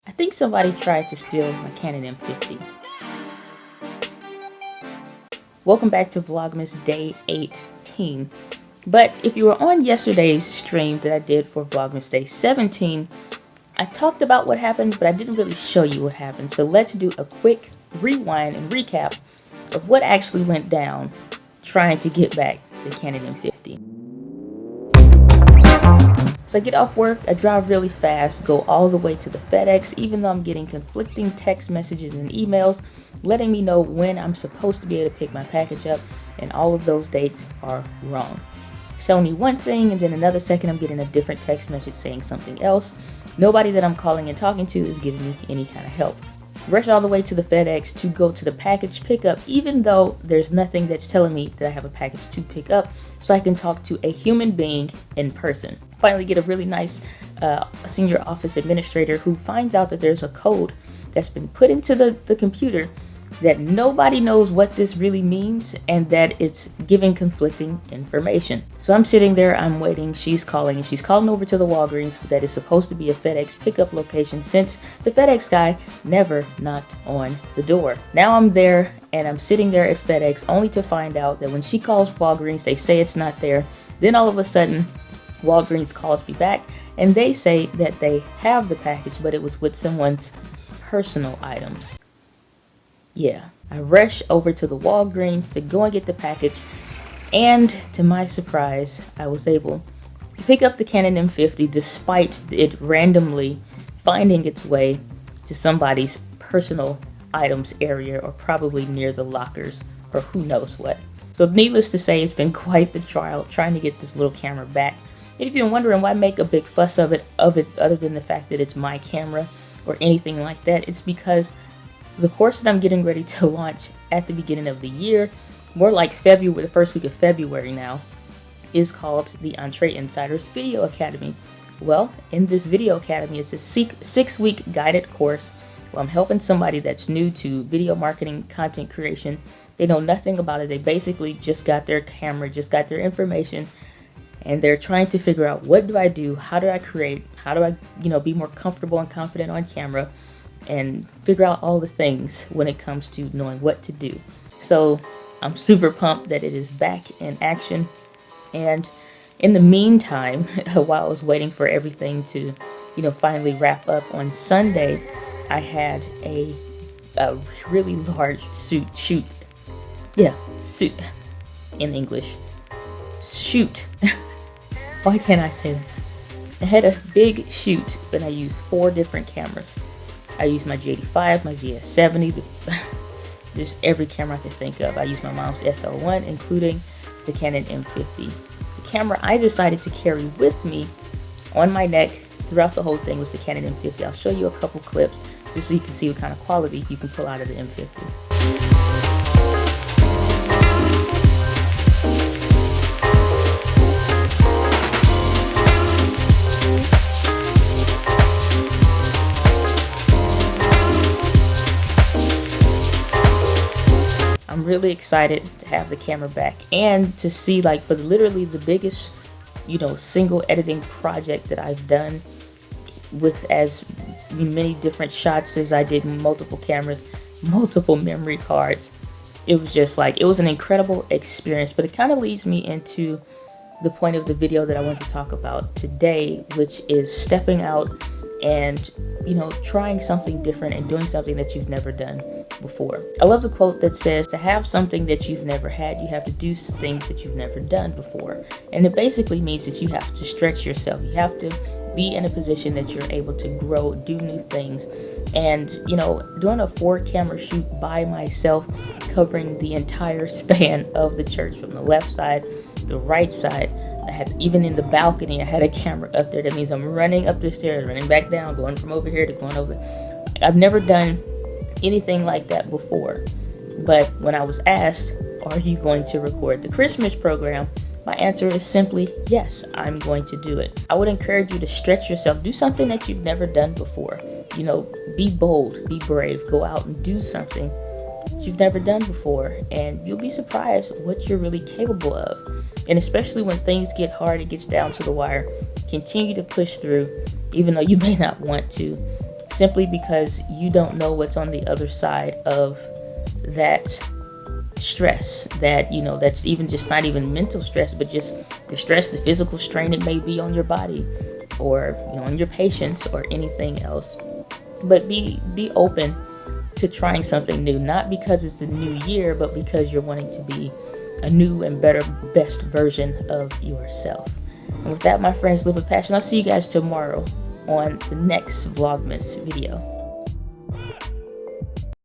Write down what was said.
I think somebody tried to steal my Canon M50. Welcome back to Vlogmas Day 18. But if you were on yesterday's stream that I did for Vlogmas Day 17, I talked about what happened, but I didn't really show you what happened. So let's do a quick rewind and recap of what actually went down trying to get back the Canon M50. So I get off work, I drive really fast, go all the way to the FedEx, even though I'm getting conflicting text messages and emails letting me know when I'm supposed to be able to pick my package up, and all of those dates are wrong. Telling me one thing, and then another second I'm getting a different text message saying something else. Nobody that I'm calling and talking to is giving me any kind of help. Rush all the way to the FedEx to go to the package pickup, even though there's nothing that's telling me that I have a package to pick up, so I can talk to a human being in person. Finally get a really nice senior office administrator who finds out that there's a code that's been put into the computer that nobody knows what this really means, and that it's giving conflicting information. So I'm sitting there, I'm waiting, she's calling, and she's calling over to the Walgreens that is supposed to be a FedEx pickup location, since the FedEx guy never knocked on the door. Now I'm there, and I'm sitting there at FedEx, only to find out that when she calls Walgreens, they say it's not there. Then all of a sudden, Walgreens calls me back, and they say that they have the package, but it was with someone's personal items. Yeah, I rush over to the Walgreens to go and get the package, and to my surprise, I was able to pick up the Canon M50 despite it randomly finding its way to somebody's personal items area, or probably near the lockers, or who knows what. So needless to say, it's been quite the trial trying to get this little camera back. And if you're wondering why make a big fuss of it other than the fact that it's my camera or anything like that, it's because the course that I'm getting ready to launch at the beginning of the year, more like February, the first week of February now, is called the Entree Insiders Video Academy. Well, in this Video Academy, it's a 6-week guided course where I'm helping somebody that's new to video marketing, content creation. They know nothing about it. They basically just got their camera, just got their information, and they're trying to figure out, what do I do? How do I create? How do I, be more comfortable and confident on camera? And figure out all the things when it comes to knowing what to do. So I'm super pumped that it is back in action. And in the meantime, while I was waiting for everything to, finally wrap up on Sunday, I had a really large shoot in English. Shoot. Why can't I say that? I had a big shoot, and I used 4 different cameras. I used my G85, my ZS70, just every camera I could think of. I used my mom's SL1, including the Canon M50. The camera I decided to carry with me on my neck throughout the whole thing was the Canon M50. I'll show you a couple clips just so you can see what kind of quality you can pull out of the M50. I'm really excited to have the camera back, and to see, for literally the biggest, single editing project that I've done, with as many different shots as I did, multiple cameras, multiple memory cards. It was just it was an incredible experience. But it kind of leads me into the point of the video that I want to talk about today, which is stepping out and trying something different and doing something that you've never done before. I love the quote that says, to have something that you've never had, you have to do things that you've never done before. And it basically means that you have to stretch yourself. You have to be in a position that you're able to grow, do new things. And doing a 4-camera shoot by myself, covering the entire span of the church, from the left side, the right side, even in the balcony, I had a camera up there. That means I'm running up the stairs, running back down, going from over here to going over. I've never done anything like that before. But when I was asked, are you going to record the Christmas program? My answer is simply, yes, I'm going to do it. I would encourage you to stretch yourself. Do something that you've never done before. Be bold, be brave, go out and do something that you've never done before, and you'll be surprised what you're really capable of. And especially when things get hard, it gets down to the wire, continue to push through, even though you may not want to. simply because you don't know what's on the other side of that stress, that, you know, that's even just not even mental stress, but just the stress, the physical strain it may be on your body, or, you know, on your patients, or anything else. But be open to trying something new, not because it's the new year, but because you're wanting to be a new and better, best version of yourself. And with that, my friends, live with passion. I'll see you guys tomorrow on the next Vlogmas video.